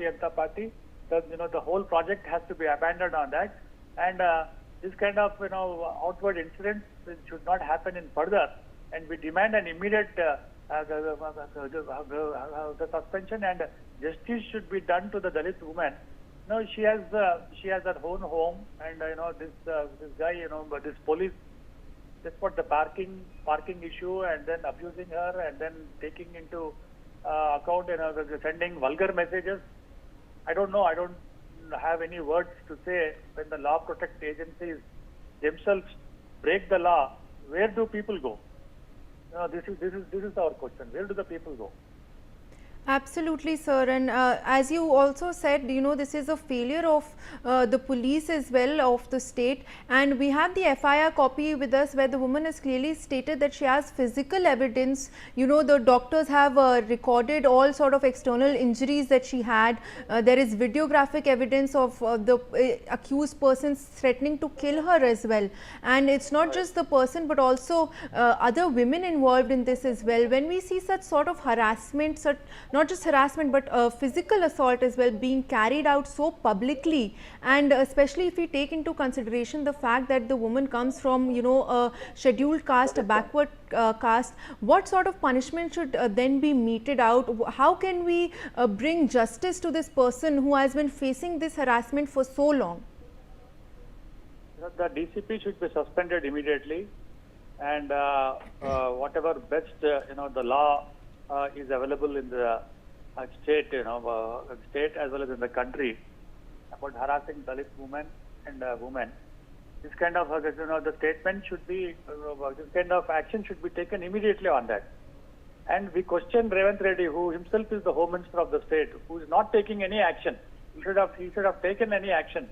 Bharatiya Janata Party. The whole project has to be abandoned on that, and this kind of outward incidents should not happen in further. And we demand an immediate the suspension, and justice should be done to the Dalit woman. She has her own home, and this guy, this police, just for the parking issue, and then abusing her, and then taking into account, sending vulgar messages. I don't know. I don't have any words to say. When the law protect agencies themselves break the law, where do people go? This is our question. Where do the people go? Absolutely, sir. And as you also said, this is a failure of the police as well, of the state. And we have the FIR copy with us where the woman has clearly stated that she has physical evidence. The doctors have recorded all sort of external injuries that she had. There is videographic evidence of the accused persons threatening to kill her as well. And it's not just the person, but also other women involved in this as well. When we see such sort of harassment, not just harassment but physical assault as well being carried out so publicly, and especially if we take into consideration the fact that the woman comes from a scheduled caste, a backward caste, what sort of punishment should then be meted out? How can we bring justice to this person who has been facing this harassment for so long? The DCP should be suspended immediately, and whatever best the law is available in the state, state as well as in the country about harassing Dalit women and women. This kind of the statement should be, this kind of action should be taken immediately on that. And we question Revant Reddy, who himself is the Home Minister of the state, who is not taking any action. He should have taken any action,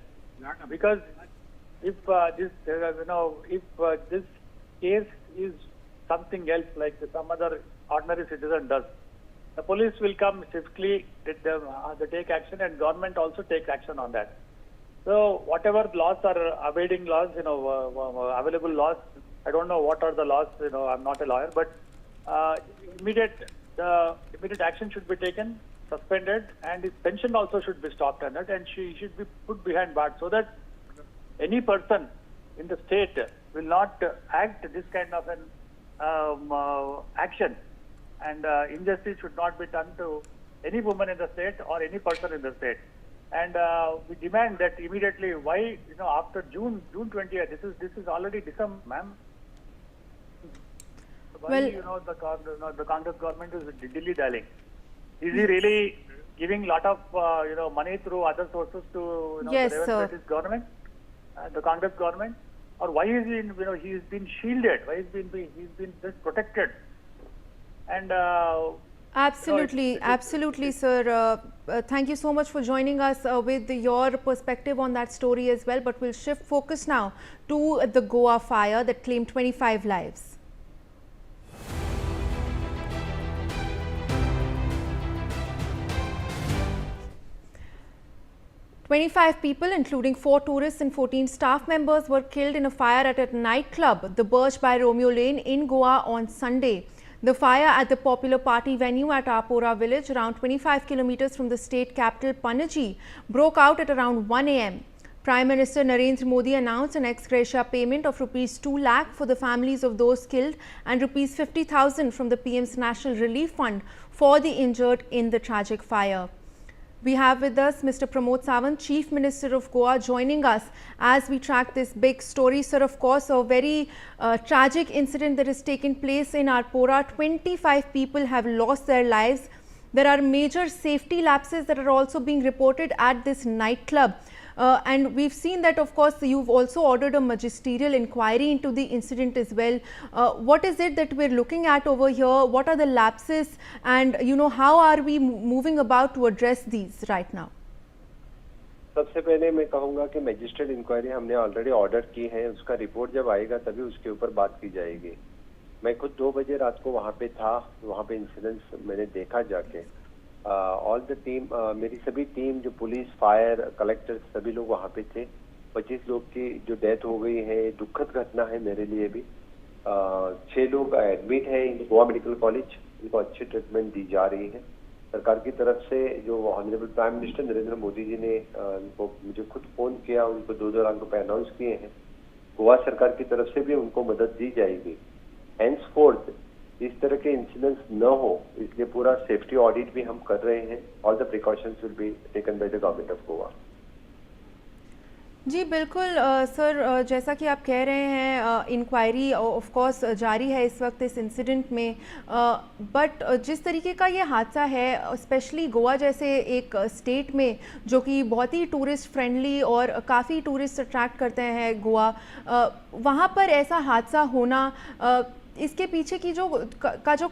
because if this case is something else, like some other ordinary citizen does, the police will come swiftly, they take action, and government also takes action on that. So whatever laws are evading laws, available laws, I don't know what are the laws, I'm not a lawyer, but immediate action should be taken, suspended, and his pension also should be stopped on that, and she should be put behind bars, so that any person in the state will not act this kind of an action, and injustice should not be done to any woman in the state or any person in the state. And we demand that immediately. Why, after June 20th, this is already December, ma'am. Why, the Congress government is dilly-dallying? Is he really giving lot of money through other sources to yes, the Revant Reddy's government, the Congress government, or why is he he's been shielded? Why he's been just protected? And absolutely, absolutely, sir. Thank you so much for joining us with your perspective on that story as well. But we'll shift focus now to the Goa fire that claimed 25 lives. "25 people, including 4 tourists and 14 staff members, were killed in a fire at a nightclub, the Birch by Romeo Lane in Goa on Sunday. The fire at the popular party venue at Apora village, around 25 kilometers from the state capital Panaji, broke out at around 1 a.m. Prime Minister Narendra Modi announced an ex gratia payment of ₹2 lakh for the families of those killed and ₹50,000 from the PM's National Relief Fund for the injured in the tragic fire. We have with us Mr. Pramod Sawant, Chief Minister of Goa, joining us as we track this big story. Sir, of course, a very tragic incident that has taken place in Arpora. 25 people have lost their lives. There are major safety lapses that are also being reported at this nightclub. And we've seen that, of course, you've also ordered a magisterial inquiry into the incident as well. What is it that we're looking at over here? What are the lapses? And, how are we moving about to address these right now? सबसे पहले मैं कहूँगा कि magistrate inquiry हमने already order की है. उसका report जब आएगा तभी उसके ऊपर बात की जाएगी. मैं खुद 2 बजे रात को वहाँ पे था. वहाँ पे इंसिडेंट्स मैंने देखा जाके. ऑल द टीम, मेरी सभी टीम, जो पुलिस, फायर, कलेक्टर, सभी लोग वहाँ पे थे. 25 लोग की जो डेथ हो गई है, दुखद घटना है मेरे लिए भी. 6 लोग एडमिट है इन गोवा मेडिकल कॉलेज. इनको अच्छी ट्रीटमेंट दी जा रही है. सरकार की तरफ से जो honourable prime minister Narendra Modi ji ने उनको मुझे खुद फोन किया, उनको 2-2 लाख रुपए अनाउंस किए हैं। गोवा सरकार की तरफ से भी उनको मदद दी जाएगी। हैंसफोर्थ इस तरह के इंसिडेंट्स न हो, इसलिए पूरा सेफ्टी ऑडिट भी हम कर रहे हैं। All the precautions will be taken by the government of Goa. जी बिल्कुल सर, जैसा कि आप कह रहे हैं इंक्वायरी ऑफ कोर्स जारी है इस वक्त इस इंसिडेंट में, बट जिस तरीके का ये हादसा है स्पेशली गोवा जैसे एक स्टेट में जो कि बहुत ही टूरिस्ट फ्रेंडली और काफ़ी टूरिस्ट अट्रैक्ट करते हैं गोवा, वहाँ पर ऐसा हादसा होना, इसके पीछे की जो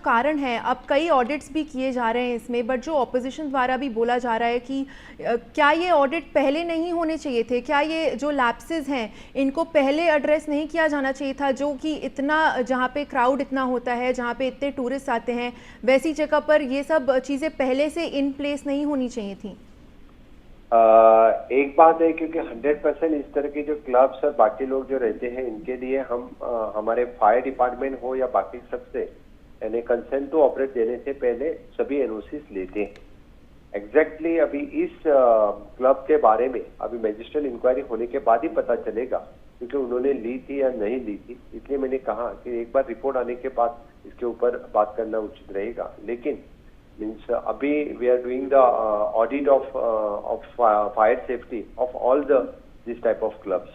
कारण है, अब कई ऑडिट्स भी किए जा रहे हैं इसमें, बट जो ऑपोजिशन द्वारा भी बोला जा रहा है कि क्या ये ऑडिट पहले नहीं होने चाहिए थे, क्या ये जो लैप्सेस हैं इनको पहले एड्रेस नहीं किया जाना चाहिए था, जो कि इतना जहाँ पे क्राउड इतना होता है, जहाँ पे इतने टूरिस्ट आते हैं, वैसी जगह पर ये सब चीज़ें पहले से इन प्लेस नहीं होनी चाहिए थी। एक बात है, क्योंकि 100% इस तरह के जो क्लब्स और बाकी लोग जो रहते हैं इनके लिए हम हमारे फायर डिपार्टमेंट हो या बाकी सबसे यानी कंसेंट टू ऑपरेट देने से पहले सभी एनओसीज लेते हैं। एग्जैक्टली अभी इस क्लब के बारे में अभी मैजिस्ट्रेट इंक्वायरी होने के बाद ही पता चलेगा, क्योंकि उन्होंने ली थी या नहीं ली थी। इसलिए मैंने कहा कि एक बार रिपोर्ट आने के बाद इसके ऊपर बात करना उचित रहेगा। लेकिन मीन्स अभी we are doing the audit of fire safety of all this type of clubs.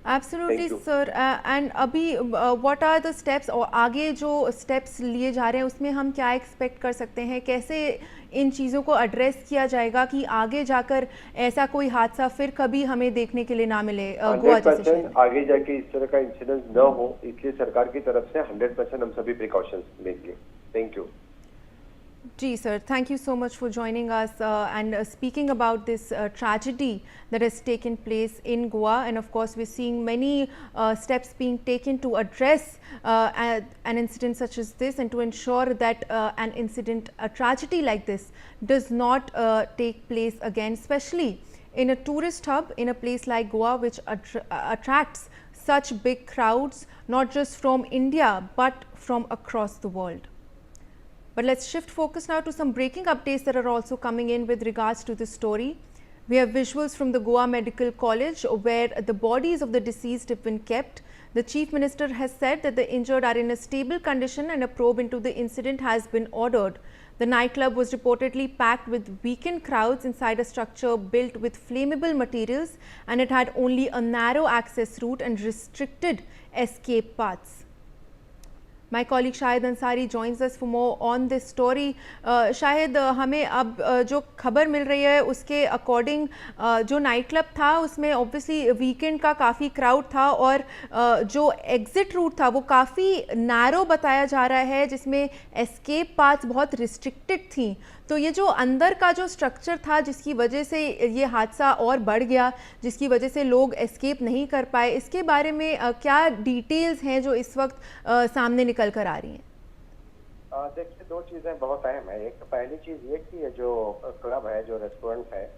Absolutely sir, and अभी व्हाट आर द स्टेप्स, और आगे जो स्टेप्स लिए जा रहे हैं उसमें हम क्या एक्सपेक्ट कर सकते हैं, कैसे इन चीज़ों को एड्रेस किया जाएगा कि आगे जाकर ऐसा कोई हादसा फिर कभी हमें देखने के लिए ना मिले गोवा जैसे शहर में? आगे जाके इस तरह का इंसिडेंट न हो, इसलिए सरकार की तरफ से 100% हम सभी प्रिकॉशंस लेंगे। Thank you. Ji sir, thank you so much for joining us and speaking about this tragedy that has taken place in Goa, and of course we're seeing many steps being taken to address an incident such as this and to ensure that an incident, a tragedy like this does not take place again, especially in a tourist hub in a place like Goa, which attracts such big crowds, not just from India but from across the world. But let's shift focus now to some breaking updates that are also coming in with regards to this story. We have visuals from the Goa Medical College where the bodies of the deceased have been kept. The Chief Minister has said that the injured are in a stable condition and a probe into the incident has been ordered. The nightclub was reportedly packed with weekend crowds inside a structure built with flammable materials, and it had only a narrow access route and restricted escape paths. My colleague Shahid Ansari joins us for more on this story. शायद हमें अब जो खबर मिल रही है उसके according जो night club था उसमें ऑब्वियसली वीकेंड का काफ़ी क्राउड था और जो एग्जिट रूट था वो काफ़ी नैरो बताया जा रहा है, जिसमें एस्केप पाथ्स बहुत रिस्ट्रिक्टेड थी। तो ये जो अंदर का जो स्ट्रक्चर था जिसकी वजह से ये हादसा और बढ़ गया, जिसकी वजह से लोग एस्केप नहीं कर पाए, इसके बारे में क्या डिटेल्स हैं जो इस वक्त सामने निकल कर आ रही हैं? देखिए, दो चीज़ें बहुत अहम है। एक पहली चीज़ ये कि ये जो क्लब है, जो रेस्टोरेंट है,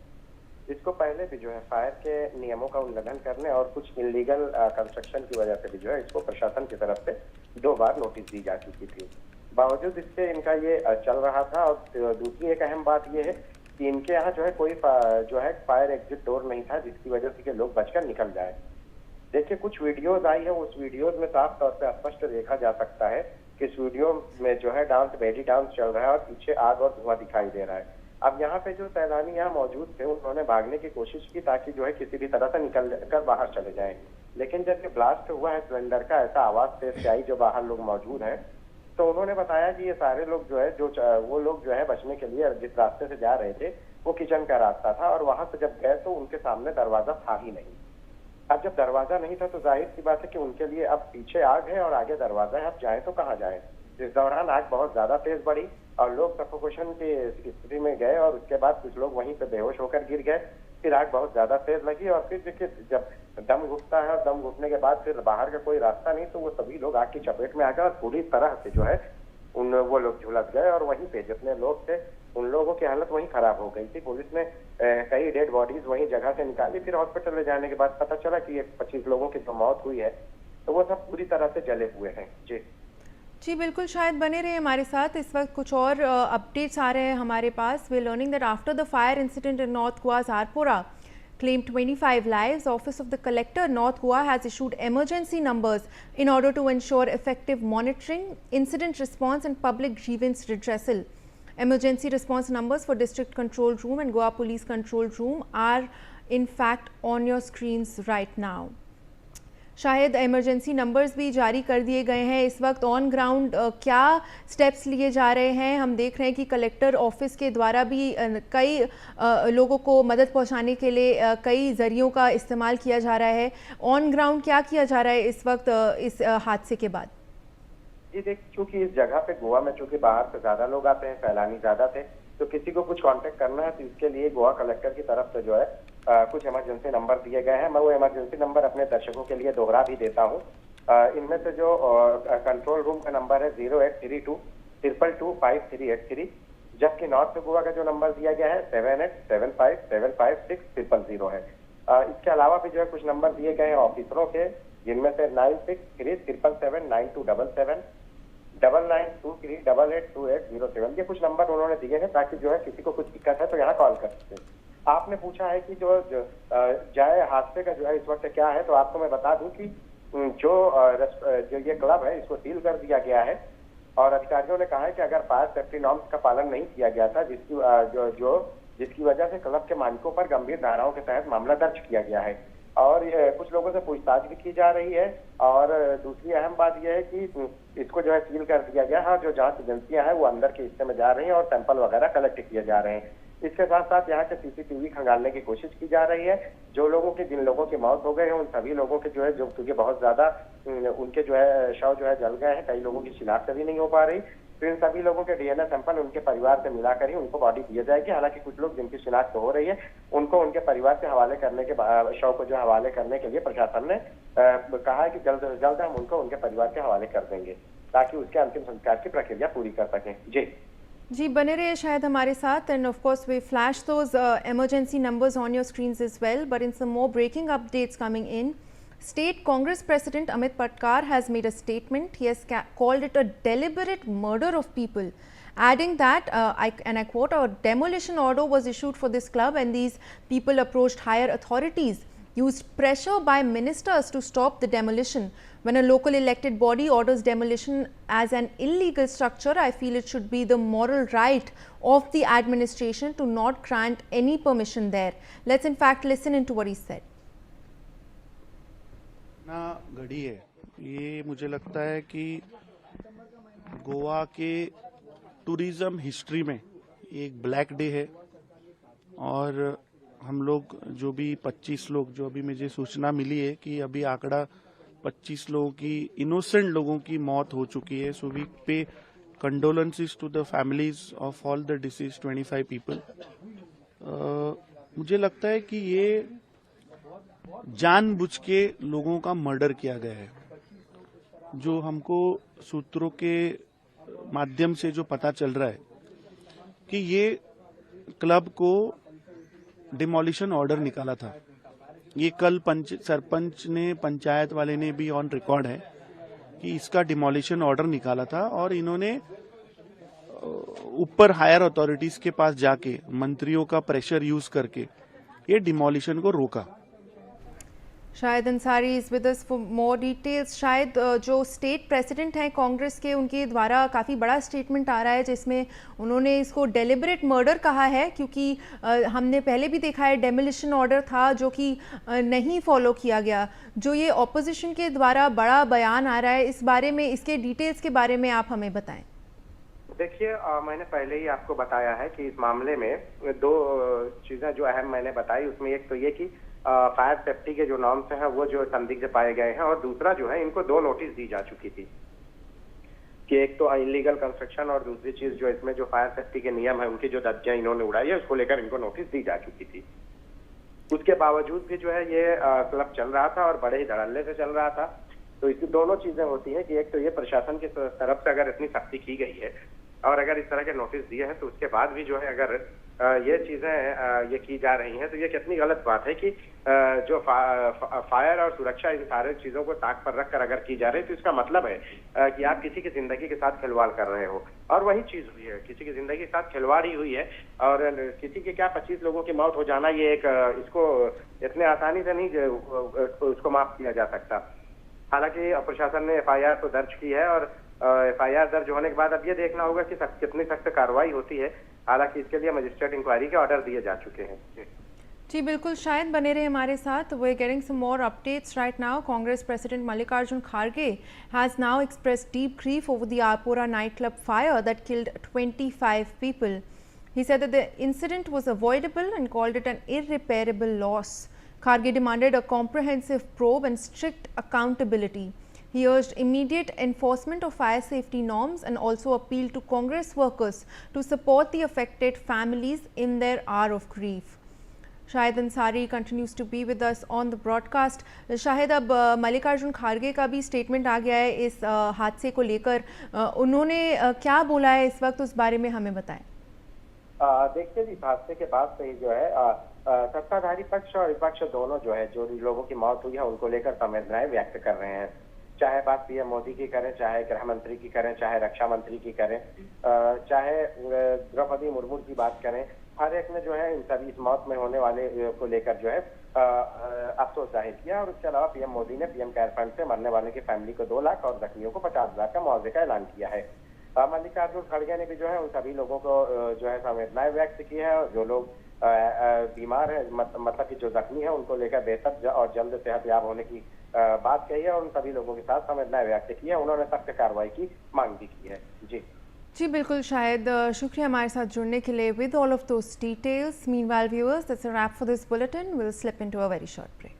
इसको पहले भी जो है फायर के नियमों का उल्लंघन करने और कुछ इलीगल कंस्ट्रक्शन की वजह से भी जो है इसको प्रशासन की तरफ से 2 बार नोटिस दी जा चुकी थी। बावजूद इसके इनका ये चल रहा था। और दूसरी एक अहम बात ये है कि इनके यहाँ जो है कोई जो है फायर एग्जिट डोर नहीं था, जिसकी वजह से कि लोग बचकर निकल जाए। देखिए, कुछ वीडियोज आई है, उस वीडियोज में साफ तौर पे स्पष्ट देखा जा सकता है कि इस वीडियो में जो है डांस, बेली डांस चल रहा है और पीछे आग और धुआं दिखाई दे रहा है। अब यहाँ पे जो सैलानी यहाँ मौजूद थे उन्होंने भागने की कोशिश की ताकि जो है किसी भी तरह से निकल कर बाहर चले जाएं, लेकिन जब ये ब्लास्ट हुआ है सिलेंडर का, ऐसा आवाज तेज से आई जो बाहर लोग मौजूद हैं, तो उन्होंने बताया कि ये सारे लोग जो है वो लोग जो है बचने के लिए जिस रास्ते से जा रहे थे वो किचन का रास्ता था, और वहां से जब गए तो उनके सामने दरवाजा था ही नहीं। अब जब दरवाजा नहीं था तो जाहिर सी बात है कि उनके लिए अब पीछे आग है और आगे दरवाजा है, अब जाए तो कहाँ जाए। इस दौरान आग बहुत ज्यादा तेज बढ़ी और लोग सफोकेशन की स्थिति में गए और उसके बाद कुछ लोग वहीं पे बेहोश होकर गिर गए। फिर आग बहुत ज्यादा तेज लगी और फिर देखिए जब दम घुटता है और दम घुटने के बाद फिर बाहर का कोई रास्ता नहीं, तो वो सभी लोग आग की चपेट में आ गए और पूरी तरह से जो है वो लोग झुलस गए और वहीं पे जितने लोग थे उन लोगों की हालत वहीं खराब हो गई थी। पुलिस ने कई डेड बॉडीज वहीं जगह से निकाली। फिर हॉस्पिटल ले जाने के बाद पता चला कि 25 लोगों की जो मौत हुई है तो वो सब पूरी तरह से जले हुए हैं। जी जी बिल्कुल, शायद बने रहे हमारे साथ। इस वक्त कुछ और अपडेट्स आ रहे हैं हमारे पास। We are learning that after the fire incident in north Goa's Arpura claimed 25 lives, Office of the Collector, North Goa has issued emergency numbers in order to ensure effective monitoring, incident response and public grievance redressal. Emergency response numbers for District Control Room and Goa Police Control Room are in fact on your screens right now. शायद emergency numbers भी जारी कर दिए गए हैं। इस वक्त on ground क्या स्टेप्स लिए जा रहे हैं? हम देख रहे हैं कि कलेक्टर ऑफिस के द्वारा भी कई लोगों को मदद पहुंचाने के लिए कई जरियों का इस्तेमाल किया जा रहा है। ऑन ग्राउंड क्या किया जा रहा है इस वक्त इस हादसे के बाद? जी देख, चूंकि इस जगह पे गोवा में चूंकि बाहर से ज्यादा लोग आते हैं, सैलानी ज्यादा थे, तो किसी को कुछ कांटेक्ट करना है तो इसके लिए गोवा कलेक्टर की तरफ से जो है कुछ इमरजेंसी नंबर दिए गए हैं। मैं वो इमरजेंसी नंबर अपने दर्शकों के लिए दोहरा भी देता हूँ। इनमें से जो कंट्रोल रूम का नंबर है 0832 222 5383, जबकि नॉर्थ गोवा का जो नंबर दिया गया है 7875756000 है। इसके अलावा भी जो है कुछ नंबर दिए गए हैं ऑफिसरों के, जिनमें से 9637779277 9923882807। ये कुछ नंबर उन्होंने दिए हैं ताकि जो है किसी को कुछ दिक्कत है तो यहाँ कॉल कर सकते हैं। आपने पूछा है कि जो जाए हादसे का जो है इस वक्त क्या है, तो आपको मैं बता दूं कि जो ये क्लब है इसको सील कर दिया गया है और अधिकारियों ने कहा है कि अगर फायर सेफ्टी नॉर्म्स का पालन नहीं किया गया था, जिसकी वजह से क्लब के मालिकों पर गंभीर धाराओं के तहत मामला दर्ज किया गया है और कुछ लोगों से पूछताछ भी की जा रही है। और दूसरी अहम बात यह है कि इसको जो है सील कर दिया गया है। जो जांच एजेंसियां हैं वो अंदर के हिस्से में जा रही हैं और सैंपल वगैरह कलेक्ट किए जा रहे हैं। इसके साथ साथ यहाँ के सीसीटीवी खंगालने की कोशिश की जा रही है। जिन लोगों की मौत हो गई है उन सभी लोगों के जो है, जो क्योंकि बहुत ज्यादा उनके जो है शव जो है जल गए हैं, कई लोगों की शिनाख्त भी नहीं हो पा रही, तो इन सभी लोगों के डीएनए सैंपल उनके परिवार से मिलाकर ही उनको बॉडी दिए जाएगी। हालांकि कुछ लोग जिनकी शिनाख्त हो रही है उनको उनके परिवार से हवाले करने के शव को जो हवाले करने के लिए प्रशासन ने कहा है कि जल्द से जल्द हम उनको उनके परिवार के हवाले कर देंगे ताकि उसके अंतिम संस्कार की प्रक्रिया पूरी कर सकें। जी बने रहे शायद हमारे साथ, and of course we flash those emergency numbers on your screens as well. But in some more breaking updates coming in, State Congress President Amit Patkar has made a statement. He has called it a deliberate murder of people, adding that, and I quote, "A demolition order was issued for this club and these people approached higher authorities, used pressure by ministers to stop the demolition. When a local elected body orders demolition as an illegal structure, I feel it should be the moral right of the administration to not grant any permission there." Let's in fact listen into what he said. ना घड़ी है ये, मुझे लगता है कि गोवा के tourism history में एक ब्लैक डे है और हम लोग जो भी 25 लोग, जो अभी मुझे सूचना मिली है कि अभी आंकड़ा 25 लोगों की, इनोसेंट लोगों की मौत हो चुकी है। So we pay condolences to the families of all the deceased 25 people. मुझे लगता है कि ये जानबूझ के लोगों का मर्डर किया गया है। जो हमको सूत्रों के माध्यम से जो पता चल रहा है कि ये क्लब को डिमोलिशन ऑर्डर निकाला था। ये कल सरपंच ने, पंचायत वाले ने भी ऑन रिकॉर्ड है कि इसका डिमोलिशन ऑर्डर निकाला था और इन्होंने ऊपर हायर अथॉरिटीज के पास जाके मंत्रियों का प्रेशर यूज करके ये डिमोलिशन को रोका। शायद Ansari is with us for more details. शायद जो स्टेट प्रेसिडेंट हैं कांग्रेस के, उनके द्वारा काफ़ी बड़ा स्टेटमेंट आ रहा है जिसमें उन्होंने इसको डेलिबरेट मर्डर कहा है, क्योंकि हमने पहले भी देखा है डेमोलिशन ऑर्डर था जो कि नहीं फॉलो किया गया। जो ये ऑपोजिशन के द्वारा बड़ा बयान आ रहा है, इस बारे में, इसके डिटेल्स के बारे में आप हमें बताएं। देखिए, मैंने पहले ही आपको बताया है कि इस मामले में दो चीजें जो अहम मैंने बताई, उसमें एक तो ये कि फायर सेफ्टी के जो नॉर्म्स हैं वो जो संदिग्ध पाए गए हैं और दूसरा जो है इनको 2 नोटिस दी जा चुकी थी कि एक तो इलीगल कंस्ट्रक्शन और दूसरी चीज जो इसमें जो फायर सेफ्टी के नियम है उनकी जो धज्जियां इन्होंने उड़ाई है उसको लेकर इनको नोटिस दी जा चुकी थी। उसके बावजूद भी जो है ये क्लब चल रहा था और बड़े ही धड़ल्ले से चल रहा था। तो इसकी दोनों चीजें होती है कि एक तो ये प्रशासन की तरफ से अगर इतनी सख्ती की गई है और अगर इस तरह के नोटिस दिए हैं तो उसके बाद भी जो है अगर ये चीजें ये की जा रही हैं, तो ये कितनी गलत बात है कि जो फायर और सुरक्षा इन सारे चीजों को ताक पर रखकर अगर की जा रही है, तो इसका मतलब है कि आप किसी की जिंदगी के साथ खिलवाड़ कर रहे हो। और वही चीज हुई है, किसी की जिंदगी के साथ खिलवाड़ ही हुई है। और किसी के क्या 25 लोगों की मौत हो जाना, ये एक इसको इतने आसानी से नहीं उसको माफ किया जा सकता। हालांकि प्रशासन ने FIR तो दर्ज की है, और FIR दर्ज होने के बाद अब ये देखना होगा कि कितनी सख्त कार्रवाई होती है। हालांकि इसके लिए मजिस्ट्रेट इंक्वायरी के ऑर्डर दिए जा चुके हैं। जी बिल्कुल, शायद बने रहे हमारे साथ। We are getting some more updates right now. Congress president Mallikarjun Kharge has now expressed deep grief over the Arpora nightclub fire that killed 25 people. He said that the incident was avoidable and called it an irreparable loss. Kharge demanded a comprehensive probe and strict accountability. He urged immediate enforcement of fire safety norms and also appealed to Congress workers to support the affected families in their hour of grief. Shahid Ansari continues to be with us on the broadcast. Shahid, अब Mallikarjun Kharge का भी statement आ गया है इस हादसे को लेकर। उन्होंने क्या बोला है इस वक्त, उस बारे में हमें बताएं। देखिए, इस हादसे के बाद से ही जो है सत्ताधारी पक्ष और विपक्ष दोनों जो है, जो लोगों की मौत हुई है उनको लेकर संवेदनाएं व्यक्त कर रहे हैं। चाहे बात PM मोदी की करें, चाहे गृह मंत्री की करें, चाहे रक्षा मंत्री की करें, चाहे द्रौपदी मुर्मू की बात करें, हर एक ने जो है इन सभी इस मौत में होने वाले को लेकर जो है अफसोस जाहिर किया। और उसके अलावा PM मोदी ने PM केयर फंड से मरने वाले की फैमिली को 2 लाख और जख्मियों को 50,000 का मुआवजे का ऐलान किया है। मल्लिकार्जुन खड़गे ने भी जो है उन सभी लोगों को जो है संवेदनाएं व्यक्त की है, और जो लोग बीमार है, मतलब कि जो जख्मी है, उनको लेकर बेहतर और जल्द सेहतयाब होने की बात कही है, और उन सभी लोगों के साथ संवेदनाएं व्यक्त की है। उन्होंने सख्त कार्रवाई की मांग भी की है। जी बिल्कुल शायद, शुक्रिया हमारे साथ जुड़ने के लिए। With all of those details, meanwhile viewers, that's a wrap for this bulletin. Will slip into a very short break.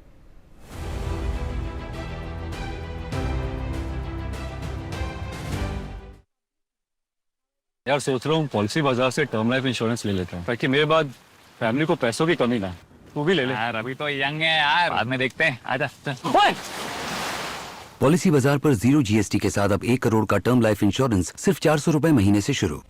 यार सोच रहा हूँ पॉलिसी बाजार से टर्म लाइफ इंश्योरेंस ले लेता हूँ, ताकि मेरे बाद फैमिली को पैसों की कमी ना। तू भी ले ले यार, अभी तो यंग है यार, बाद में देखते हैं। आजा। पॉलिसी बाजार पर 0 GST के साथ अब 1 करोड़ का टर्म लाइफ इंश्योरेंस सिर्फ 400 रुपए महीने से शुरू।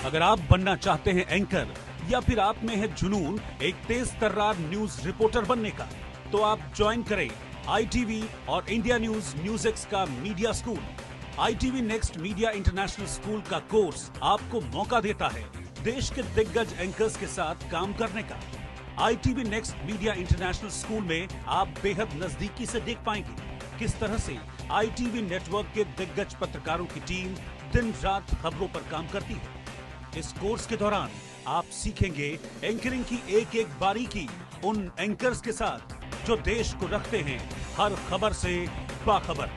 अगर आप बनना चाहते हैं एंकर, या फिर आप में है जुनून एक तेज तर्रार न्यूज रिपोर्टर बनने का, तो आप ज्वाइन करें ITV और इंडिया NewsX का media school. ITV next media international school का कोर्स आपको मौका देता है देश के दिग्गज एंकर्स के साथ काम करने का। ITV next media international school में आप बेहद नजदीकी से देख पाएंगे किस तरह से ITV नेटवर्क के दिग्गज पत्रकारों की टीम दिन रात खबरों पर काम करती है। इस कोर्स के दौरान आप सीखेंगे एंकरिंग की एक एक बारीकी उन एंकर्स के साथ जो देश को रखते हैं हर खबर से बाखबर।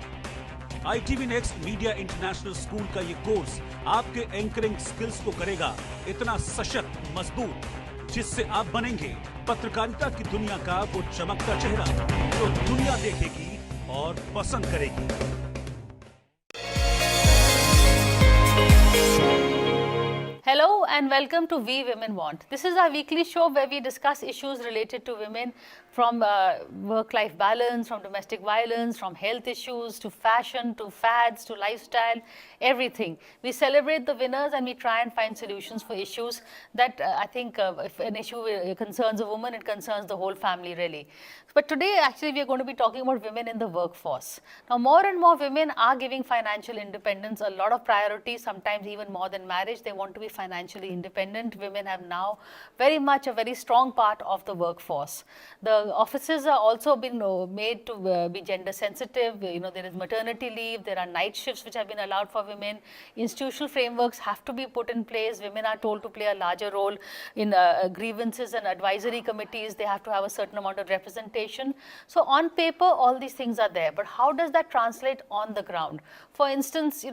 ITV next media international school का ये कोर्स आपके एंकरिंग स्किल्स को करेगा इतना सशक्त, मजबूत, जिससे आप बनेंगे पत्रकारिता की दुनिया का वो चमकता चेहरा जो दुनिया देखेगी और पसंद करेगी। Hello and welcome to We Women Want. This is our weekly show where we discuss issues related to women, from work-life balance, from domestic violence, from health issues, to fashion, to fads, to lifestyle, everything. We celebrate the winners and we try and find solutions for issues that I think if an issue concerns a woman, it concerns the whole family really. But today actually we are going to be talking about women in the workforce. Now more and more women are giving financial independence a lot of priority, sometimes even more than marriage. They want to be financially financially independent. Women have now very much a very strong part of the workforce. The offices are also been made to be gender sensitive. There is maternity leave, there are night shifts which have been allowed for women. Institutional frameworks have to be put in place. Women are told to play a larger role in grievances and advisory committees. They have to have a certain amount of representation. So on paper, all these things are there, but how does that translate on the ground? For instance,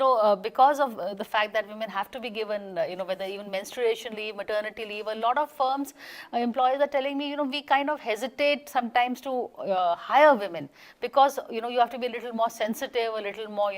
because of the fact that women have to be given, whether even menstruation leave, maternity leave, a lot of firms, employers are telling me, we kind of hesitate sometimes to hire women because, you have to be a little more sensitive, a little more,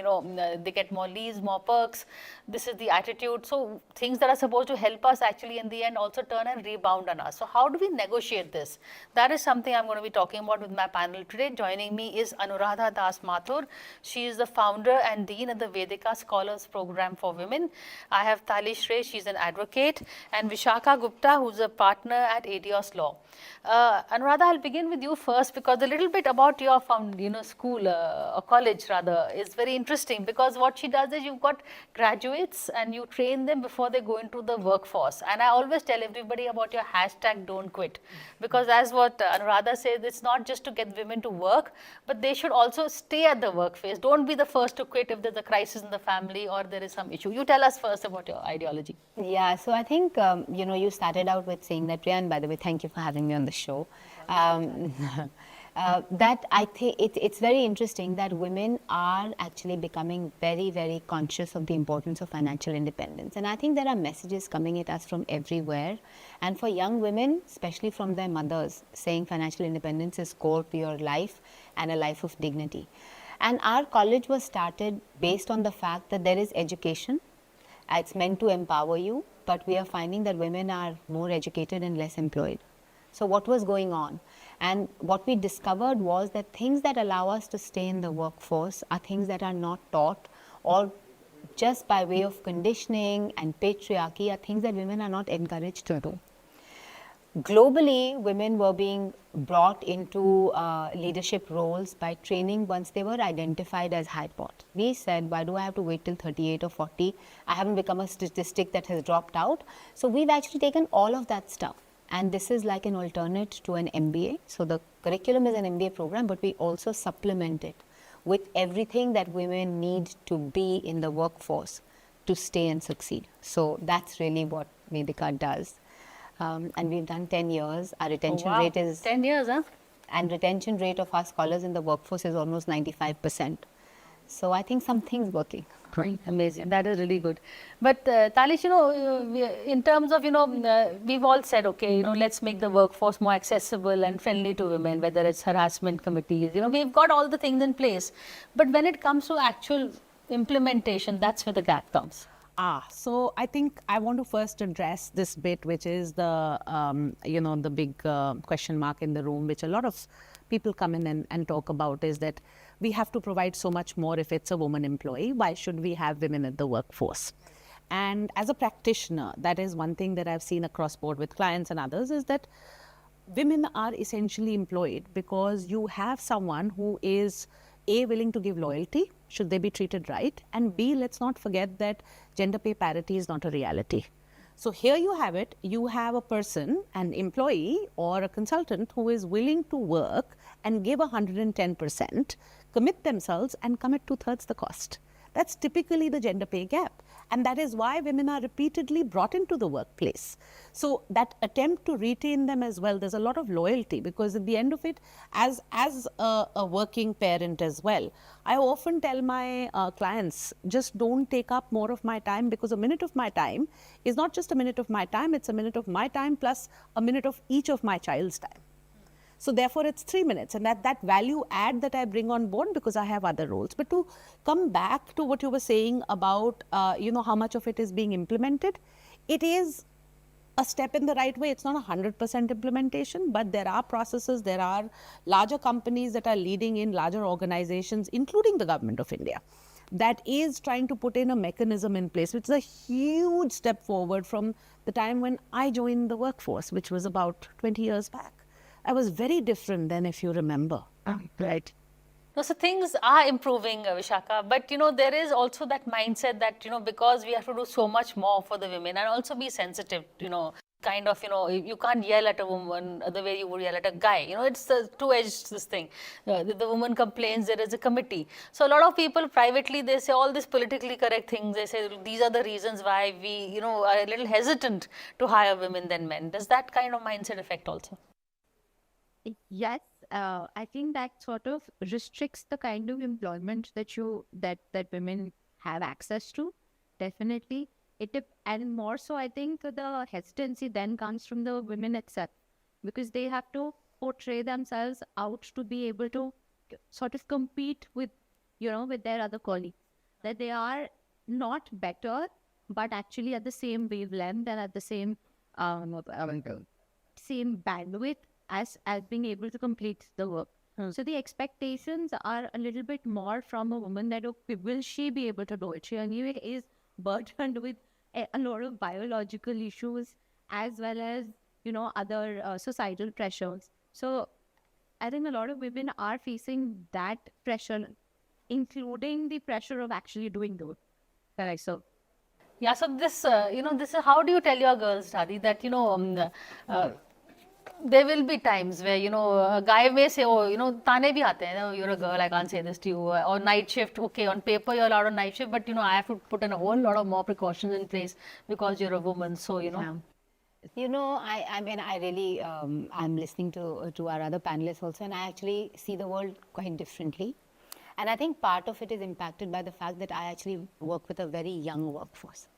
they get more leaves, more perks. This is the attitude. So things that are supposed to help us actually in the end also turn and rebound on us. So how do we negotiate this? That is something I'm going to be talking about with my panel today. Joining me is Anuradha Das Mathur. She is the founder and dean at the Vedika Scholars Program for Women. I have Talish Ray, she's an advocate, and Vishakha Gupta, who's a partner at Adios Law. Anuradha, I'll begin with you first because a little bit about your school or college rather is very interesting, because what she does is you've got graduates and you train them before they go into the workforce. And I always tell everybody about your hashtag don't quit, because as what Anuradha says, it's not just to get women to work, but they should also stay at the workplace. Don't be the first to quit if there's a crisis in the family or there is some issue. You tell us first about your ideology. Yeah, so I think, you started out with saying that, Rian, by the way, thank you for having me on the show. That I think it's very interesting that women are actually becoming very, very conscious of the importance of financial independence. And I think there are messages coming at us from everywhere. And for young women, especially from their mothers, saying financial independence is core to your life and a life of dignity. And our college was started based on the fact that there is education. It's meant to empower you, but we are finding that women are more educated and less employed. So what was going on? And what we discovered was that things that allow us to stay in the workforce are things that are not taught, or just by way of conditioning and patriarchy are things that women are not encouraged to do. Globally, women were being brought into leadership roles by training once they were identified as hypot. We said, why do I have to wait till 38 or 40? I haven't become a statistic that has dropped out. So we've actually taken all of that stuff. And this is like an alternate to an MBA. So the curriculum is an MBA program, but we also supplement it with everything that women need to be in the workforce to stay and succeed. So that's really what Vedika does. And we've done 10 years. Our retention rate is 10 years, huh? And retention rate of our scholars in the workforce is almost 95%. So I think something's working. Right. Amazing. That is really good. But Talish, in terms of, we've all said, okay, let's make the workforce more accessible and friendly to women, whether it's harassment committees, we've got all the things in place. But when it comes to actual implementation, that's where the gap comes. So I think I want to first address this bit, which is the, the big question mark in the room, which a lot of people come in and talk about, is that we have to provide so much more if it's a woman employee. Why should we have women at the workforce? And as a practitioner, that is one thing that I've seen across board with clients and others, is that women are essentially employed because you have someone who is A, willing to give loyalty, should they be treated right, and B, let's not forget that gender pay parity is not a reality. So here you have it, you have a person, an employee or a consultant who is willing to work and give 110%, commit themselves and come at 2/3 the cost. That's typically the gender pay gap. And that is why women are repeatedly brought into the workplace. So that attempt to retain them as well, there's a lot of loyalty, because at the end of it, as a working parent as well, I often tell my clients, just don't take up more of my time, because a minute of my time is not just a minute of my time, it's a minute of my time plus a minute of each of my child's time. So therefore, it's 3 minutes, and that value add that I bring on board because I have other roles. But to come back to what you were saying about, how much of it is being implemented, it is a step in the right way. It's not 100% implementation, but there are processes, there are larger companies that are leading in larger organizations, including the government of India, that is trying to put in a mechanism in place, which is a huge step forward from the time when I joined the workforce, which was about 20 years back. I was very different then, if you remember. Right. No, so things are improving, Vishakha, but there is also that mindset that because we have to do so much more for the women and also be sensitive, kind of you can't yell at a woman the way you would yell at a guy. It's a two-edged this thing. The woman complains, there is a committee. So a lot of people privately, they say all these politically correct things. They say these are the reasons why we are a little hesitant to hire women than men. Does that kind of mindset affect also? Yes, I think that sort of restricts the kind of employment that women have access to. Definitely, and more so, I think the hesitancy then comes from the women itself, because they have to portray themselves out to be able to sort of compete with with their other colleagues, that they are not better, but actually at the same wavelength and at the same same bandwidth as being able to complete the work. So the expectations are a little bit more from a woman that, okay, will she be able to do it? She anyway is burdened with a lot of biological issues as well as, other societal pressures. So I think a lot of women are facing that pressure, including the pressure of actually doing the work. So yeah, so this, this is how do you tell your girls, Dadi, that, there will be times where, a guy may say, oh, tane bhi aate hain, oh, you're a girl, I can't say this to you. Or night shift, okay, on paper you're allowed on night shift, but, I have to put in a whole lot of more precautions in place because you're a woman. So, I mean, I really, I'm listening to our other panelists also, and I actually see the world quite differently. And I think part of it is impacted by the fact that I actually work with a very young workforce.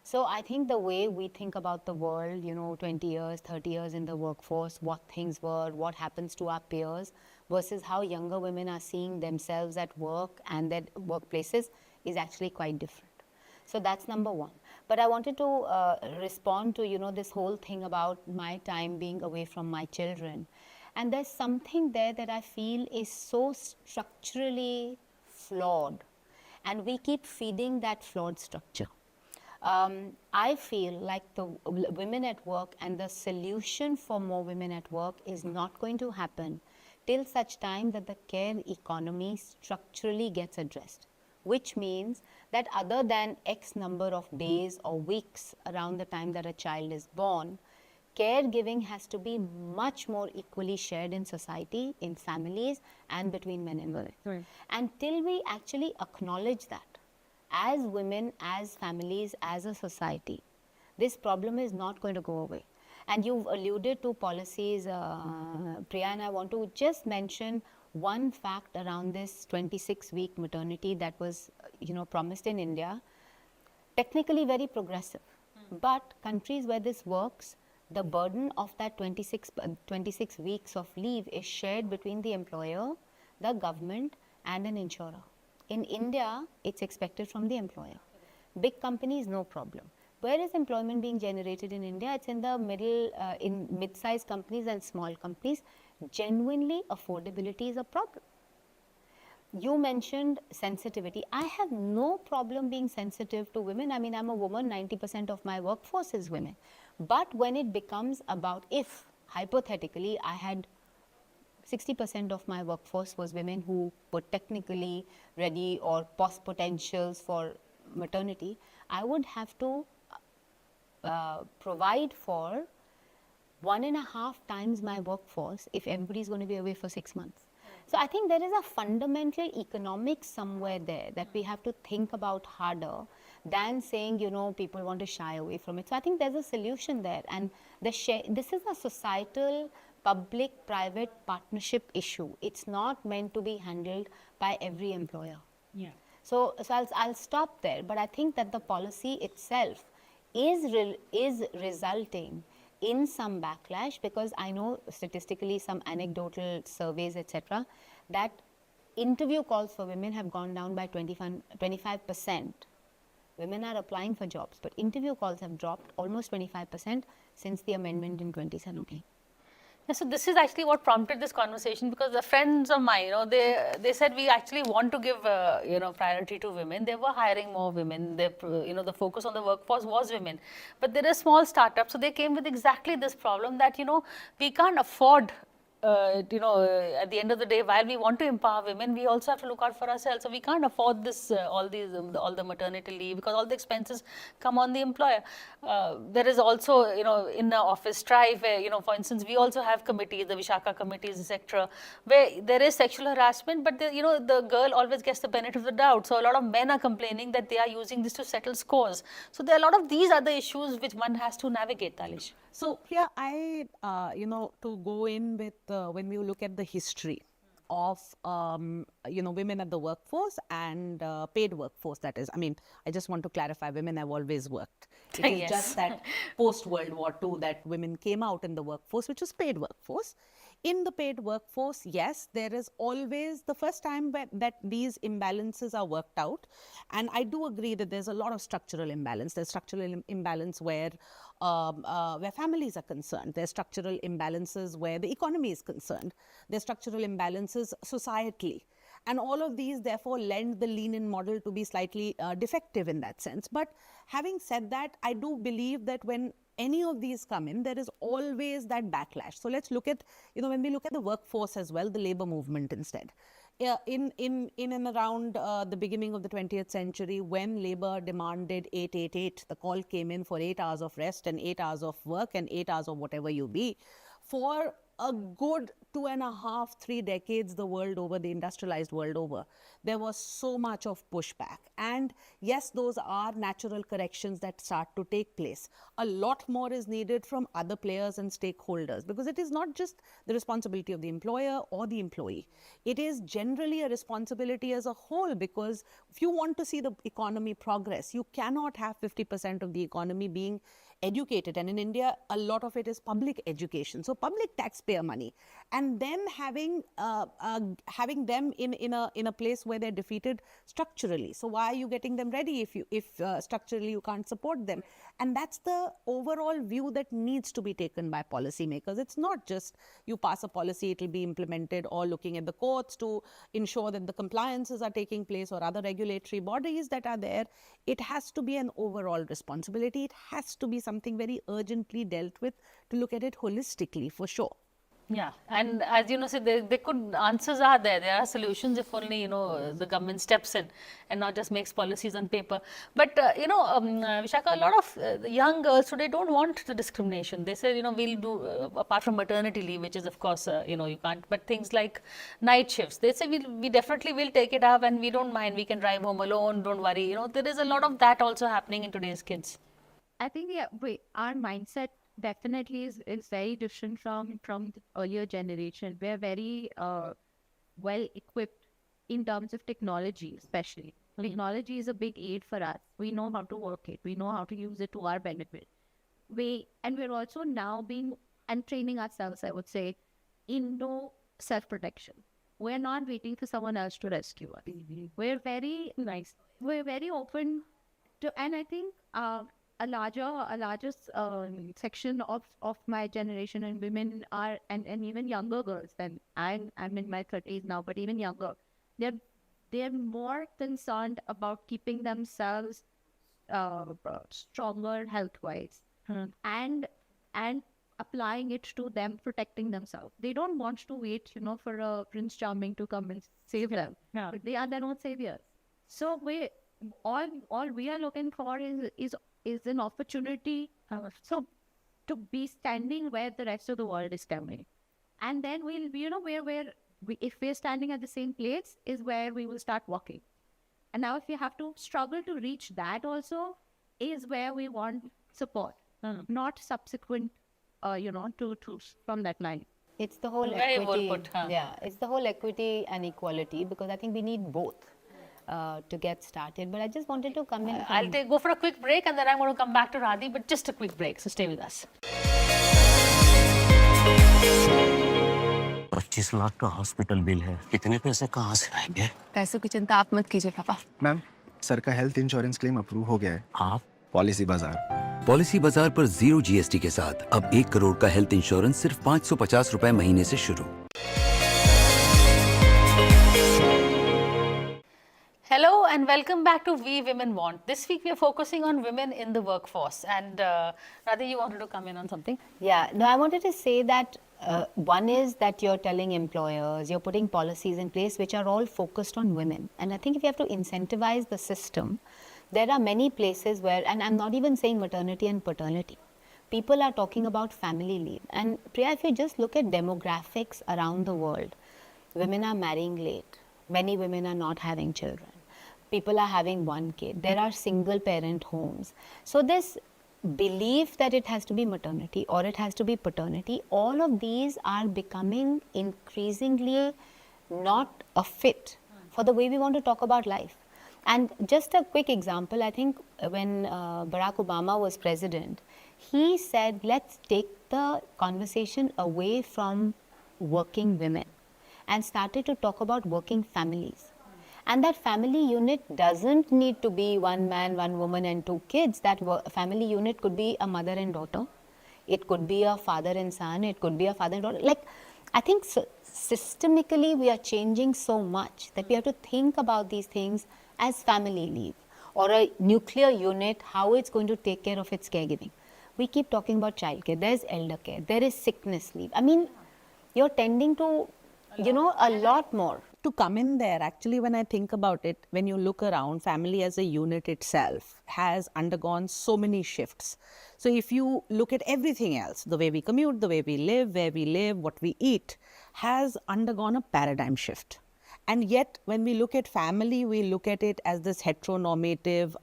So I think the way we think about the world, 20 years, 30 years in the workforce, what things were, what happens to our peers, versus how younger women are seeing themselves at work and their workplaces is actually quite different. So that's number one. But I wanted to respond to, this whole thing about my time being away from my children. And there's something there that I feel is so structurally flawed. And we keep feeding that flawed structure. I feel like the women at work and the solution for more women at work is not going to happen till such time that the care economy structurally gets addressed, which means that other than X number of days or weeks around the time that a child is born, caregiving has to be much more equally shared in society, in families, and between men and women. Right. Until we actually acknowledge that, as women, as families, as a society, this problem is not going to go away. And you've alluded to policies, Priya, and I want to just mention one fact around this 26-week maternity that was, promised in India. Technically very progressive, but countries where this works, the burden of that 26 weeks of leave is shared between the employer, the government, and an insurer. In India, it's expected from the employer. Big companies, no problem. Where is employment being generated in India? It's in the middle, in mid-sized companies and small companies. Genuinely, affordability is a problem. You mentioned sensitivity. I have no problem being sensitive to women. I mean, I'm a woman, 90% of my workforce is women. But when it becomes about, if hypothetically I had 60% of my workforce was women who were technically ready or post potentials for maternity, I would have to provide for 1.5 times my workforce if everybody is going to be away for 6 months. So I think there is a fundamental economics somewhere there that we have to think about harder than saying, people want to shy away from it. So I think there's a solution there, and this is a societal public-private partnership issue. It's not meant to be handled by every employer. Yeah. So I'll stop there. But I think that the policy itself is resulting in some backlash, because I know statistically some anecdotal surveys, etc., that interview calls for women have gone down by 25%. Women are applying for jobs, but interview calls have dropped almost 25% since the amendment in 2017. Yeah, so this is actually what prompted this conversation, because the friends of mine, they said we actually want to give priority to women. They were hiring more women. They, the focus on the workforce was women, but they're a small startup, so they came with exactly this problem that we can't afford at the end of the day, while we want to empower women, we also have to look out for ourselves. So we can't afford this, all the maternity leave, because all the expenses come on the employer. There is also, in the office strife, where, for instance, we also have committees, the Vishaka committees, etc., where there is sexual harassment, but the girl always gets the benefit of the doubt. So a lot of men are complaining that they are using this to settle scores. So there are a lot of these other issues which one has to navigate, Talish. So yeah, I to go in with when we look at the history of women at the workforce and paid workforce, that is, I mean, I just want to clarify, women have always worked. It is just that post World War II that women came out in the workforce, which was paid workforce. In the paid workforce, yes, there is always the first time that these imbalances are worked out. And I do agree that there's a lot of structural imbalance. There's structural imbalance where families are concerned. There's structural imbalances where the economy is concerned. There's structural imbalances societally. And all of these, therefore, lend the lean-in model to be slightly defective in that sense. But having said that, I do believe that when any of these come in, there is always that backlash. So let's look at, when we look at the workforce as well, the labor movement instead. In and around the beginning of the 20th century, when labor demanded 888, the call came in for 8 hours of rest and 8 hours of work and 8 hours of whatever you be. For a good 2.5, 3 decades the world over, the industrialized world over, there was so much of pushback. And yes, those are natural corrections that start to take place. A lot more is needed from other players and stakeholders, because it is not just the responsibility of the employer or the employee. It is generally a responsibility as a whole, because if you want to see the economy progress, you cannot have 50% of the economy being educated, and in India a lot of it is public education, so public taxpayer money, and then having them in a place where they're defeated structurally. So why are you getting them ready if structurally you can't support them? And that's the overall view that needs to be taken by policymakers. It's not just you pass a policy, it will be implemented, or looking at the courts to ensure that the compliances are taking place, or other regulatory bodies that are there. It has to be an overall responsibility. It has to be something very urgently dealt with, to look at it holistically, for sure. Yeah, and as you know, so answers are there. There are solutions if only, the government steps in and not just makes policies on paper. But, Vishaka, a lot of young girls today don't want the discrimination. They say, we'll do, apart from maternity leave, which is, of course, you can't, but things like night shifts. They say, we definitely will take it up and we don't mind. We can drive home alone, don't worry. There is a lot of that also happening in today's kids. I think, our mindset definitely is very different from the earlier generation. We're very well equipped in terms of technology, especially. Technology is a big aid for us. We know how to work it. We know how to use it to our benefit. And we're also now training ourselves, I would say, into self-protection. We're not waiting for someone else to rescue us. We're very open to, and I think a larger section of my generation and women are, and even younger girls, and I'm in my 30s now, but even younger, they're more concerned about keeping themselves stronger health-wise, and applying it to them protecting themselves. They don't want to wait, for a Prince Charming to come and save them. Yeah. But they are their own saviors. So all we are looking for is an opportunity to be standing where the rest of the world is standing. And then if we're standing at the same place is where we will start walking. And now if we have to struggle to reach that also is where we want support, not subsequent, to from that line. It's the whole equity. Yeah, it's the whole equity and equality, because I think we need both to get started. But I just wanted to come in. I'll go for a quick break and then I'm going to come back to Radhi, but just a quick break. So stay with us. 25 lakh का hospital bill है। इतने पैसे कहाँ से आएंगे? पैसों की चिंता आप मत कीजिए पापा। मैम, सर का हेल्थ इंश्योरेंस क्लेम अप्रूव हो गया है। आप? पॉलिसी बाजार। पॉलिसी बाजार पर 0 GST के साथ अब 1 करोड़ का हेल्थ इंश्योरेंस सिर्फ 550 रुपए महीने से शुरू। Hello and welcome back to We Women Want. This week we are focusing on women in the workforce. And Radhi, you wanted to come in on something? Yeah, no, I wanted to say that one is that you're telling employers, you're putting policies in place which are all focused on women. And I think if you have to incentivize the system, there are many places where, and I'm not even saying maternity and paternity, people are talking about family leave. And Priya, if you just look at demographics around the world, women are marrying late. Many women are not having children. People are having one kid. There are single parent homes. So this belief that it has to be maternity or it has to be paternity, all of these are becoming increasingly not a fit for the way we want to talk about life. And just a quick example, I think when Barack Obama was president, he said, let's take the conversation away from working women and started to talk about working families. And that family unit doesn't need to be one man, one woman and two kids. That family unit could be a mother and daughter. It could be a father and son. It could be a father and daughter. Like, I think systemically we are changing so much that we have to think about these things as family leave or a nuclear unit, how it's going to take care of its caregiving. We keep talking about childcare. There's elder care. There is sickness leave. I mean, you're tending to, you know, a lot more. To come in there, actually, when I think about it, when you look around, family as a unit itself has undergone so many shifts. So if you look at everything else, the way we commute, the way we live, where we live, what we eat, has undergone a paradigm shift. And yet, when we look at family, we look at it as this heteronormative,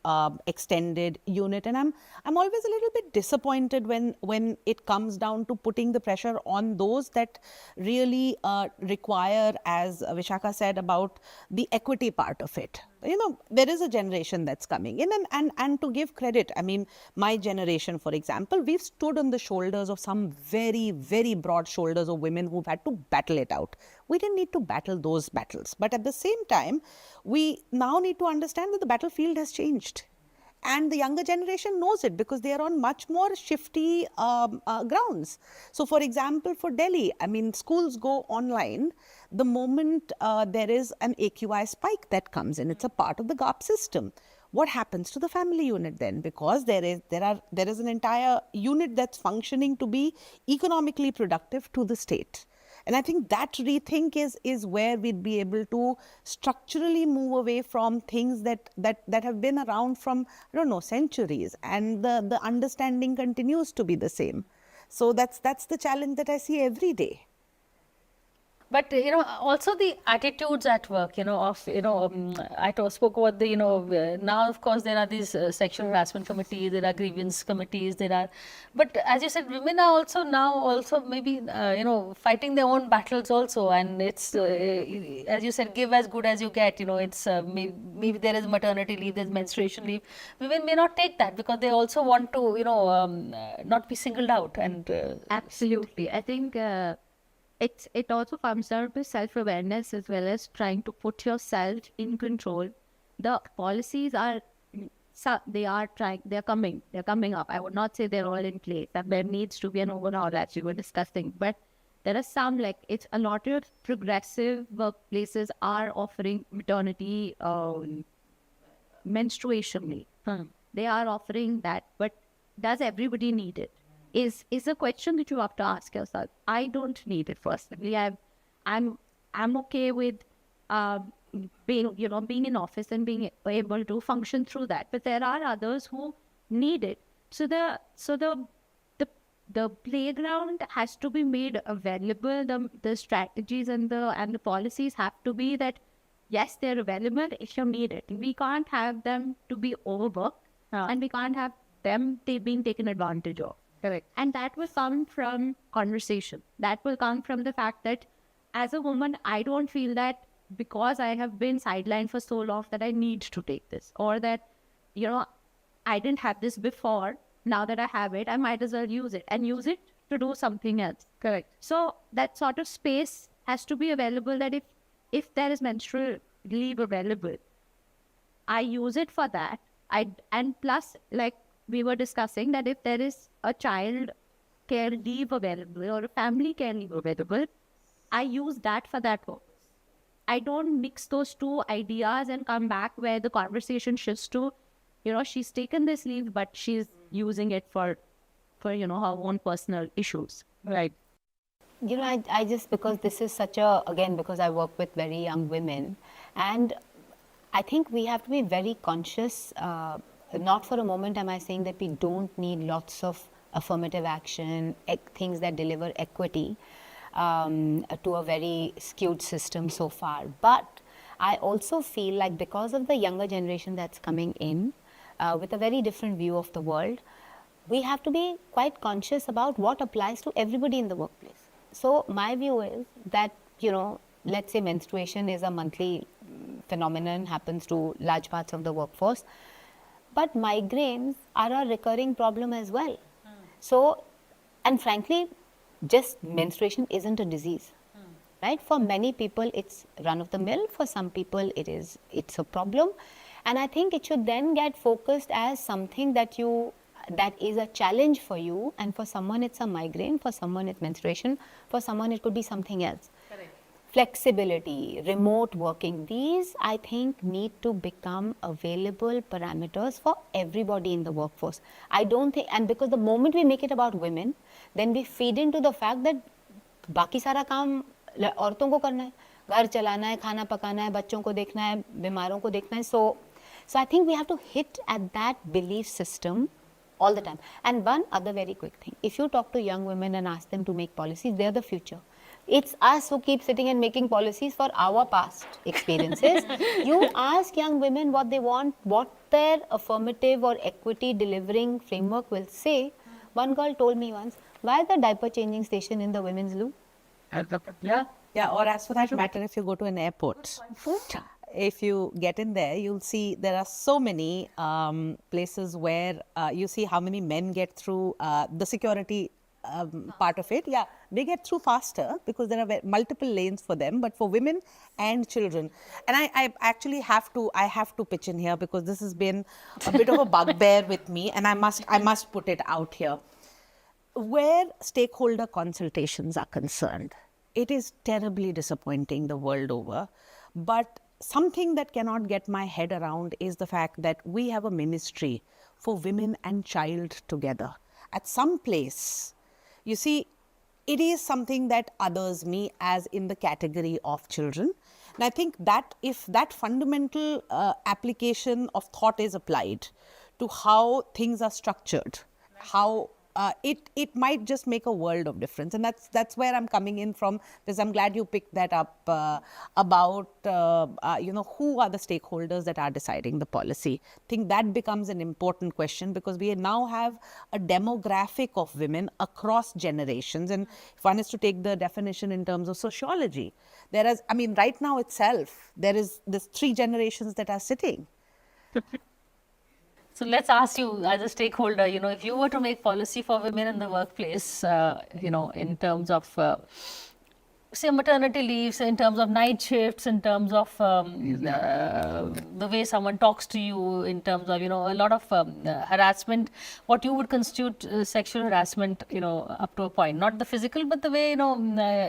extended unit. And I'm always a little bit disappointed when it comes down to putting the pressure on those that really require, as Vishaka said, about the equity part of it. You know, there is a generation that's coming in and to give credit, I mean, my generation, for example, we've stood on the shoulders of some very, very broad shoulders of women who've had to battle it out. We didn't need to battle those battles. But at the same time, we now need to understand that the battlefield has changed. And the younger generation knows it because they are on much more shifty grounds. So, for example, for Delhi, I mean, schools go online the moment there is an AQI spike that comes in. It's a part of the GARP system. What happens to the family unit then? Because there is an entire unit that's functioning to be economically productive to the state. And I think that rethink is where we'd be able to structurally move away from things that have been around from, I don't know, centuries. And the understanding continues to be the same. So that's the challenge that I see every day. But, you know, also the attitudes at work, you know, of, you know, I spoke about the, you know, now, of course, there are these sexual harassment committees, there are grievance committees, but as you said, women are also now maybe, you know, fighting their own battles also. And it's, as you said, give as good as you get, you know, it's maybe there is maternity leave, there's menstruation leave. Women may not take that because they also want to, you know, not be singled out. And absolutely. I think it also comes down to self-awareness as well as trying to put yourself in control. The policies are, they're coming up. I would not say they're all in place, and there needs to be an overhaul, as we were discussing. But there are some, like, it's a lot of progressive workplaces are offering maternity, menstruation leave. They are offering that, but does everybody need it? Is a question that you have to ask yourself. I don't need it personally. I'm okay with being in office and being able to function through that. But there are others who need it. So the playground has to be made available. The strategies and the policies have to be that yes, they're available if you need it. We can't have them to be overworked, and we can't have them being taken advantage of. Correct. And that will come from conversation. That will come from the fact that as a woman, I don't feel that because I have been sidelined for so long that I need to take this, or that, you know, I didn't have this before. Now that I have it, I might as well use it and use it to do something else. Correct. So that sort of space has to be available, that if there is menstrual leave available, I use it for that. And plus, like we were discussing, that if there is a child care leave available or a family care leave available, I use that for that purpose. I don't mix those two ideas and come back where the conversation shifts to, she's taken this leave, but she's using it for her own personal issues. Right. I just, because this is such a, again, because I work with very young women, and I think we have to be very conscious. Not for a moment am I saying that we don't need lots of affirmative action, things that deliver equity to a very skewed system so far. But I also feel like because of the younger generation that's coming in with a very different view of the world, we have to be quite conscious about what applies to everybody in the workplace. So my view is that, let's say menstruation is a monthly phenomenon, happens to large parts of the workforce, but migraines are a recurring problem as well. So, and frankly, just menstruation isn't a disease, right? For many people, it's run of the mill. For some people, it's a problem. And I think it should then get focused as something that is a challenge for you. And for someone, it's a migraine. For someone, it's menstruation. For someone, it could be something else. Correct. Flexibility, remote working, these I think need to become available parameters for everybody in the workforce. I don't think, and because the moment we make it about women, then we feed into the fact that बाकी सारा काम औरतों को करना है, घर चलाना है, खाना पकाना है, बच्चों को देखना है, बीमारों को देखना है. So I think we have to hit at that belief system all the time. And one other very quick thing, if you talk to young women and ask them to make policies, they're the future. It's us who keep sitting and making policies for our past experiences. You ask young women what they want, what their affirmative or equity delivering framework will say. One girl told me once, why the diaper changing station in the women's loo? Yeah, or as for that matter, if you go to an airport, if you get in there, you'll see there are so many places where you see how many men get through the security part of it. Yeah, they get through faster because there are multiple lanes for them, but for women and children. And I actually have to pitch in here because this has been a bit of a bugbear with me, and I must put it out here. Where stakeholder consultations are concerned, it is terribly disappointing the world over, but something that cannot get my head around is the fact that we have a ministry for women and child together. At some place, you see, it is something that others me as in the category of children. And I think that if that fundamental application of thought is applied to how things are structured, how it might just make a world of difference. And that's where I'm coming in from, because I'm glad you picked that up about, who are the stakeholders that are deciding the policy. I think that becomes an important question because we now have a demographic of women across generations. And if one is to take the definition in terms of sociology, right now itself, there's 3 generations that are sitting. So let's ask you as a stakeholder, if you were to make policy for women in the workplace, in terms of, say, maternity leaves, in terms of night shifts, in terms of the way someone talks to you, in terms of, a lot of harassment, what you would constitute sexual harassment, up to a point. Not the physical, but the way,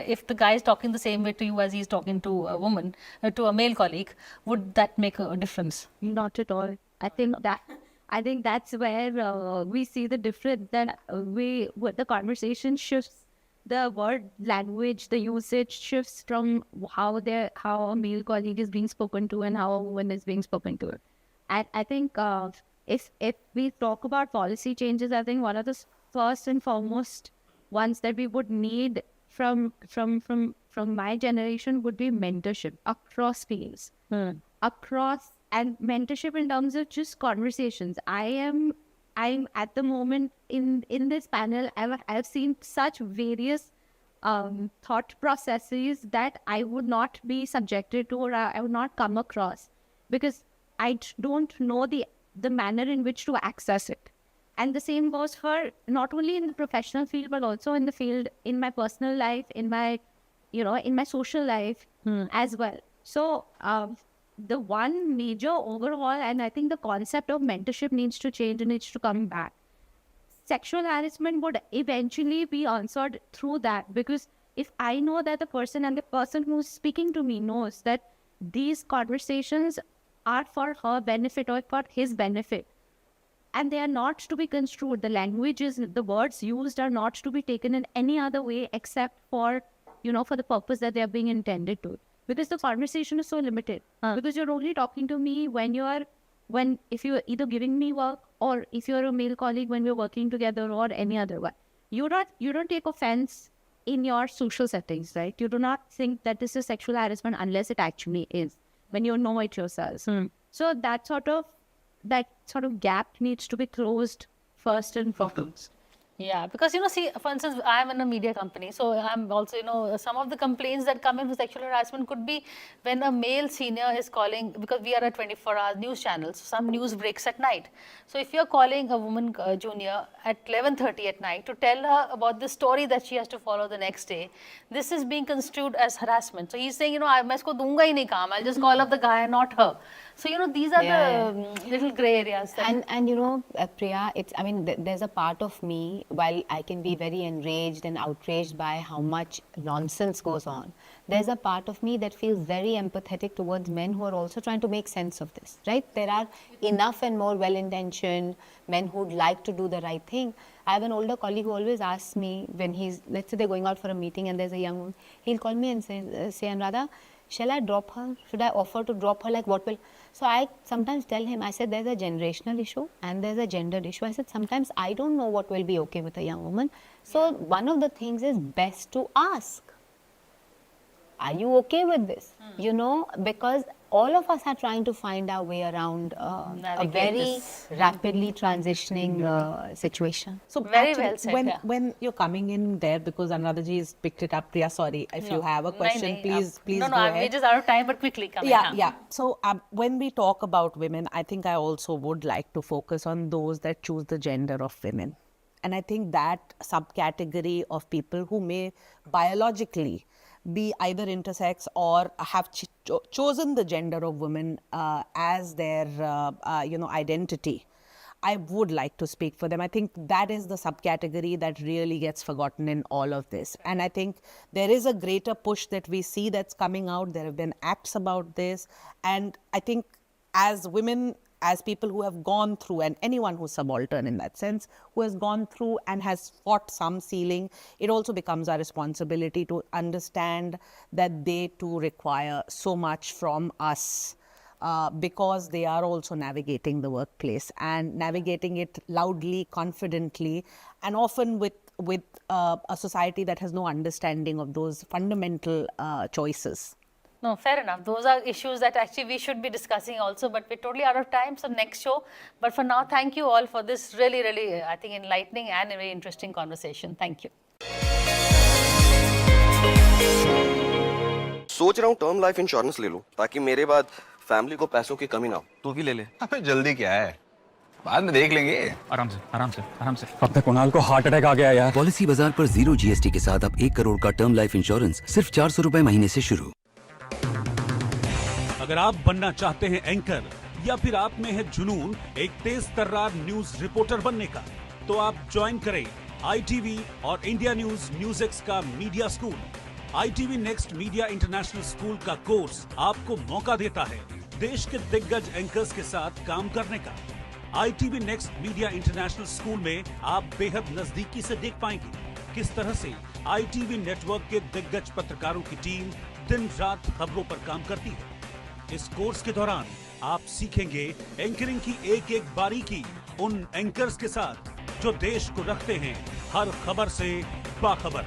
if the guy is talking the same way to you as he's talking to a woman, to a male colleague, would that make a difference? Not at all. I think that's where we see the difference, that the conversation shifts, the word language, the usage shifts from how a male colleague is being spoken to and how a woman is being spoken to. And I think if we talk about policy changes, I think one of the first and foremost ones that we would need from my generation would be mentorship across fields, and mentorship in terms of just conversations. I'm at the moment in this panel, I've seen such various thought processes that I would not be subjected to, or I would not come across, because I don't know the manner in which to access it. And the same goes for not only in the professional field, but also in the field, in my personal life, in my social life as well. So the one major overhaul, and I think the concept of mentorship needs to change and needs to come back. Sexual harassment would eventually be answered through that, because if I know that the person and the person who's speaking to me knows that these conversations are for her benefit or for his benefit, and they are not to be construed, the languages, the words used are not to be taken in any other way except for, for the purpose that they are being intended to. Because the conversation is so limited. Because you're only talking to me if you're either giving me work, or if you're a male colleague when we're working together, or any other one. You don't take offense in your social settings, right? You do not think that this is sexual harassment unless it actually is, when you know it yourselves. So that sort of gap needs to be closed first and foremost. Yeah, because, see, for instance, I'm in a media company, so I'm also, some of the complaints that come in for sexual harassment could be when a male senior is calling, because we are a 24-hour news channel, so some news breaks at night. So if you're calling a woman junior at 11:30 at night to tell her about the story that she has to follow the next day, this is being construed as harassment. So he's saying, मैं इसको दूंगा ही नहीं काम, I'll just call up the guy, not her. So, these are the little gray areas. And Priya, there's a part of me, while I can be very enraged and outraged by how much nonsense goes on, there's a part of me that feels very empathetic towards men who are also trying to make sense of this, right? There are enough and more well-intentioned men who'd like to do the right thing. I have an older colleague who always asks me, when let's say they're going out for a meeting and there's a young woman, he'll call me and say, Anuradha, shall I drop her? Should I offer to drop her? Like, what will... So I sometimes tell him, I said, there's a generational issue and there's a gendered issue. I said, sometimes I don't know what will be okay with a young woman. So one of the things is best to ask, are you okay with this? Because all of us are trying to find our way around a very rapidly transitioning situation. So very well said, when you're coming in there, because Anuradha ji has picked it up, Priya, sorry, if you have a question, please go ahead. We're just out of time, but quickly come in. Yeah. So when we talk about women, I think I also would like to focus on those that choose the gender of women. And I think that subcategory of people who may biologically be either intersex or have chosen the gender of women as their identity, I would like to speak for them. I think that is the subcategory that really gets forgotten in all of this. And I think there is a greater push that we see that's coming out. There have been acts about this. And I think as women, as people who have gone through, and anyone who's subaltern in that sense, who has gone through and has fought some ceiling, it also becomes our responsibility to understand that they too require so much from us, because they are also navigating the workplace and navigating it loudly, confidently, and often with a society that has no understanding of those fundamental choices. No, fair enough. Those are issues that actually we should be discussing also, but we're totally out of time. So next show. But for now, thank you all for this really, really, I think, enlightening and a very interesting conversation. Thank you. सोच रहा हूँ term life insurance ले लूँ ताकि मेरे बाद family को पैसों की कमी ना हो। तू भी ले ले। अबे जल्दी क्या है? बाद में देख लेंगे। आराम से। अब तक कुणाल को हार्ट अटैक आ गया यार। पॉलिसी बाजार पर 0 GST के साथ अब 1 करोड़ का टर्म लाइफ इंश्योरेंस सिर्फ 400 रुपए महीने से शुरू। अगर आप बनना चाहते हैं एंकर या फिर आप में है जुनून एक तेज तर्रार न्यूज रिपोर्टर बनने का, तो आप ज्वाइन करें ITV और इंडिया NewsX का media school. ITV next media international school का कोर्स आपको मौका देता है देश के दिग्गज एंकर्स के साथ काम करने का। ITV next media international school में आप बेहद नजदीकी से देख पाएंगे किस तरह से ITV नेटवर्क के दिग्गज पत्रकारों की टीम दिन रात खबरों पर काम करती है। इस कोर्स के दौरान आप सीखेंगे एंकरिंग की एक एक बारीकी उन एंकर्स के साथ जो देश को रखते हैं हर खबर से बाखबर।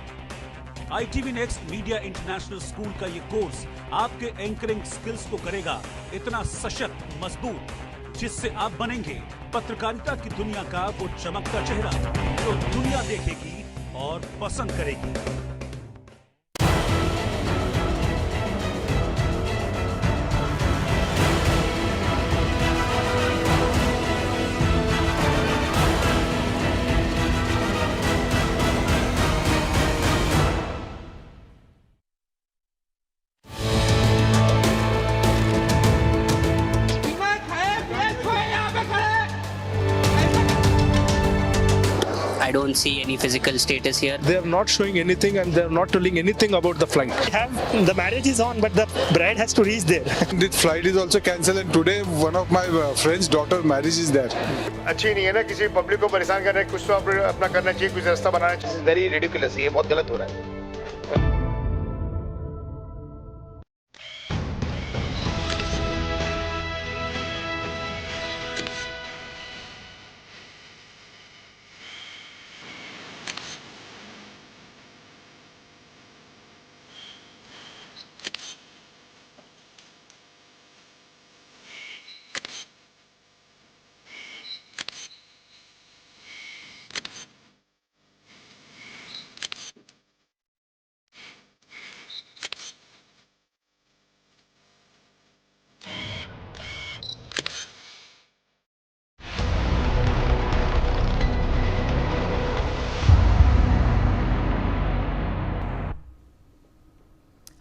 ITV next media international school का ये कोर्स आपके एंकरिंग स्किल्स को करेगा इतना सशक्त, मजबूत, जिससे आप बनेंगे पत्रकारिता की दुनिया का वो चमकता चेहरा जो दुनिया देखेगी और पसंद करेगी। don't see any physical status here. They are not showing anything and they are not telling anything about the flight. The marriage is on, but the bride has to reach there. The flight is also cancelled and today one of my friend's daughter marriage is there. अच्छी नहीं है ना किसी public को परेशान करने कुछ तो अपना करना चाहिए कुछ रास्ता बनाना चाहिए. Very ridiculous. ये बहुत गलत हो रहा है.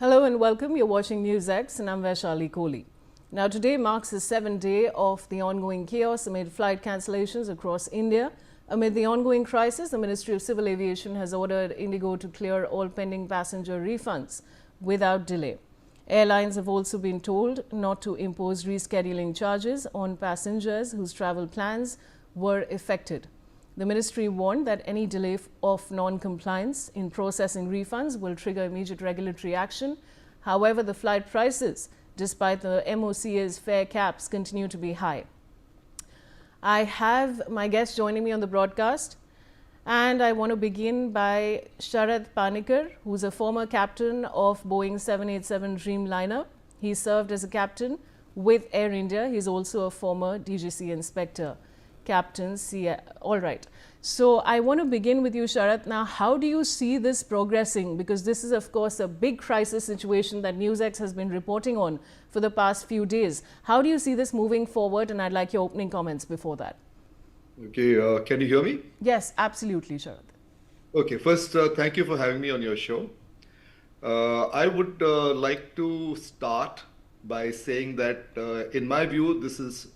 Hello and welcome. You're watching NewsX and I'm Vaishali Kohli. Now today marks the 7th day of the ongoing chaos amid flight cancellations across India. Amid the ongoing crisis, the Ministry of Civil Aviation has ordered Indigo to clear all pending passenger refunds without delay. Airlines have also been told not to impose rescheduling charges on passengers whose travel plans were affected. The ministry warned that any delay of non-compliance in processing refunds will trigger immediate regulatory action. However, the flight prices, despite the MOCA's fare caps, continue to be high. I have my guest joining me on the broadcast, and I want to begin by Sharad Panikkar, who's a former captain of Boeing 787 Dreamliner. He served as a captain with Air India. He's also a former DGC inspector. Captain C. All right. So I want to begin with you, Sharad. Now, how do you see this progressing? Because this is, of course, a big crisis situation that NewsX has been reporting on for the past few days. How do you see this moving forward? And I'd like your opening comments before that. Okay, can you hear me? Yes, absolutely, Sharad. Okay, first, thank you for having me on your show. I would like to start by saying that, in my view, this is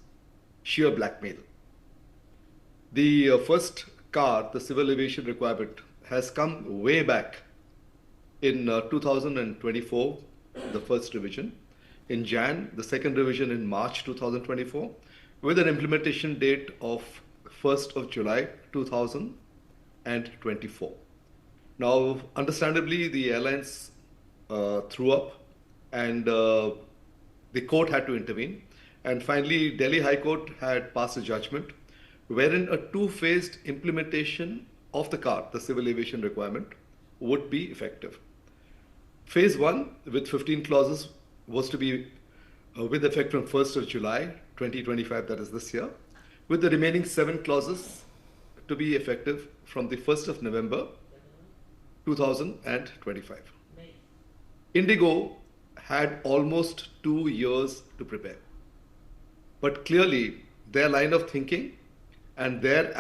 sheer blackmail. The first car, the civil aviation requirement, has come way back in 2024, the first revision. In Jan, the second revision in March 2024, with an implementation date of 1st of July 2024. Now, understandably, the airlines threw up and the court had to intervene. And finally, Delhi High Court had passed a judgment wherein a two-phased implementation of the CAR, the civil aviation requirement, would be effective. Phase 1, with 15 clauses, was to be with effect from 1st of July 2025, that is this year, with the remaining 7 clauses to be effective from the 1st of November 2025. Indigo had almost 2 years to prepare. But clearly, their line of thinking and their